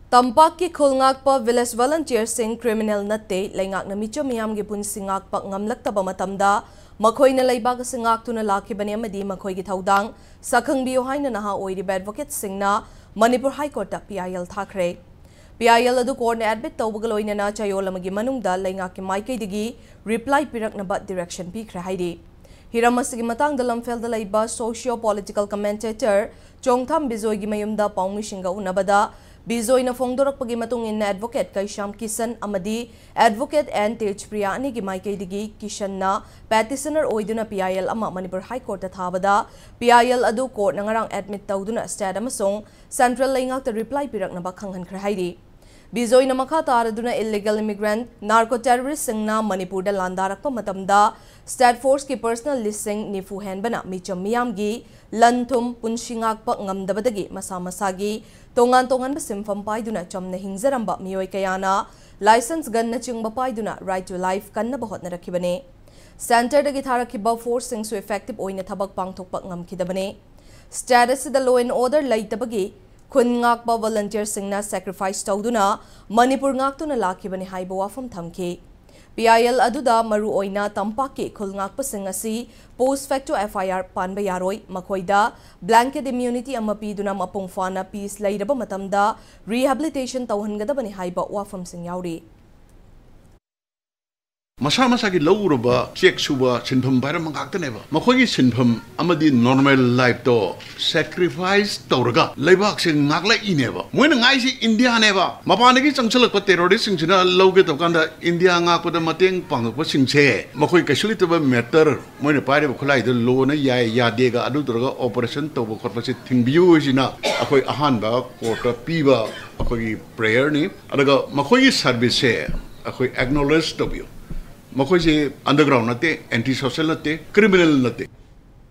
Tampaki Khun-Ngakpa village volunteer sing criminal Natte laingak na micho miyam gi punsi ngakpa ngamlaktaba matamda Makhoy na laibag singaktu na lakibani amadi Makhoigi Thoudang Khangbiyu haina naha oiriba advocate sing na Manipur High Court ta PIL thakre. PIL adu court na admit tawbagaloina na chayolamagi manungda laingak ki maikaidigi reply pirak na bat direction pikra haidi. Hiramasigi matang dalam fel da laiba socio-political commentator Chongtham Bijoy gi mayumda paungishinga unabada Bijoy na fongdorak pagi matungin na advocate kay Sham Kisan amadi advocate and Tejpriya ani gi maikaidigi Kishan na petitioner oiduna PIL ama Manipur High Court ta thabada PIL adu court na ngarang admit tawduna state amasong central laingak ta reply pirak na bakhanghan khra haidi. Bijoy na makha taraduna illegal immigrant narco terrorist singna Manipur da landarakpa matamda state force ki personal list sing nifu henbana micham miyam gi lanthum punshingakpa ngamdabadagi masa-masagi tongan-tongan ba simfam paiduna chamna hingzaramba miyoy kayana license gun na chingba paiduna right to life kanna bahot na rakhibane center dagi tharakiba force sing so effective oina thabak pangthokpa ngamkhidabane status the law and order laitabagi Khun-Ngakpa volunteer singna sacrifice tawduna Manipur ngaktuna lakibani haiba wafam thamki PIL aduda maru oina Tampaki Khun-Ngakpa Shing asi post facto Fir Panba Yaroi Makhoida blanket immunity ama piduna mapung fana peace lairaba matamda rehabilitation tawhangadabani haiba wafam sing yauri. Masa-masa ki lauraba check suba sinpham bayram mangaktaneba makhoigi sinpham amadi normal life to sacrifice tawraga laibak sing ngakla ineba moina ngai si India neba mapanagi changchalakpa terrorist singchina lauge tokanda India ngakpada mateng pangakpa singche makhoi kasulitaba matter moina paireba khulai de law na yadega adu tawraga operation tawba khotpa si thingbiyu sina akhoi ahanba court piba akhoi prayer ni adaga makhoigi service se akhoi acknowledge tawbiyo Makhoigi underground natte, anti-social natte, criminal natte.